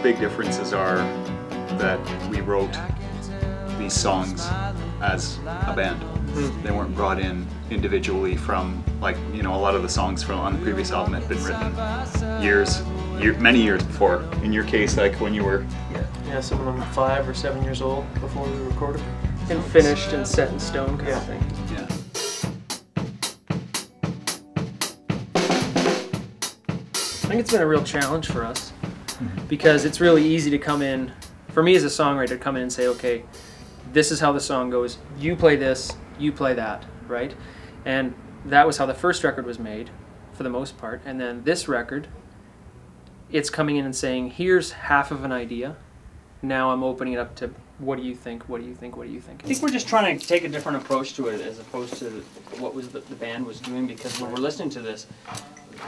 big differences are that we wrote these songs as a band. They weren't brought in individually from, like, you know, a lot of the songs from on the previous album had been written many years before. In your case, like when you were... Yeah, some of them 5 or 7 years old before we recorded. And finished and set in stone kind of thing. Yeah. I think it's been a real challenge for us because it's really easy to come in, for me as a songwriter, to come in and say, okay, this is how the song goes, you play this, you play that, right? And that was how the first record was made, for the most part. And then this record, it's coming in and saying, here's half of an idea, now I'm opening it up to, what do you think, what do you think, what do you think? I think we're just trying to take a different approach to it as opposed to what was the band was doing, because when we're listening to this,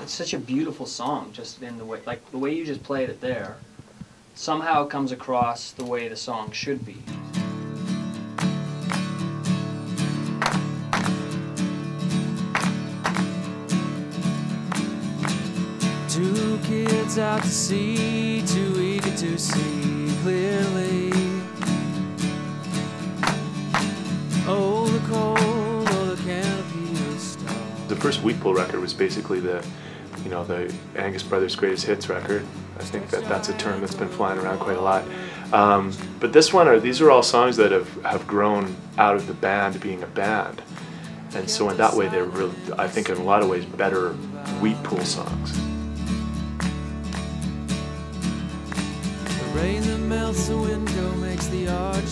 it's such a beautiful song, just in the way, like the way you just played it there, somehow it comes across the way the song should be. Two kids out to sea, too eager to see clearly. Oh, the cold, oh, the canopy of stars. The first Wheatpool record was basically the Angus Brothers' greatest hits record. I think that's a term that's been flying around quite a lot. But these are all songs that have grown out of the band being a band. And so in that way, they're really, I think in a lot of ways, better Wheatpool songs.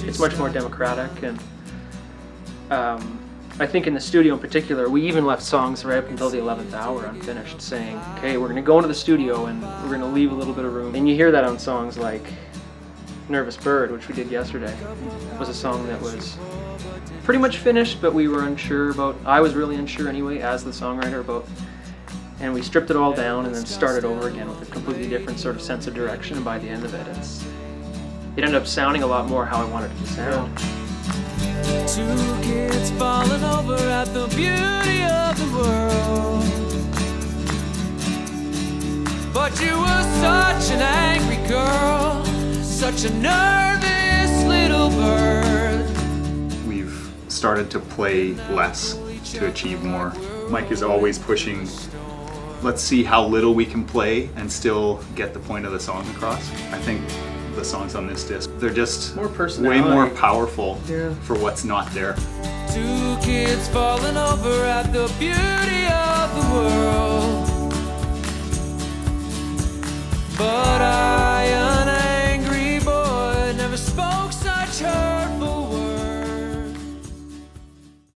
It's much more democratic, and I think in the studio in particular, we even left songs right up until the 11th hour unfinished, saying, okay, we're going to go into the studio and we're going to leave a little bit of room. And you hear that on songs like Nervous Bird, which we did yesterday. It was a song that was pretty much finished, but we were unsure about, I was really unsure anyway, as the songwriter, about, and we stripped it all down and then started over again with a completely different sort of sense of direction, and by the end of it, it ended up sounding a lot more how I wanted it to sound. Two kids falling over at the beauty of the world. But you were such an angry girl, such a nervous little bird. We've started to play less to achieve more. Mike is always pushing, let's see how little we can play and still get the point of the song across. I think the songs on this disc, they're just more way more powerful for what's not there. Two kids falling over at the beauty of the world. But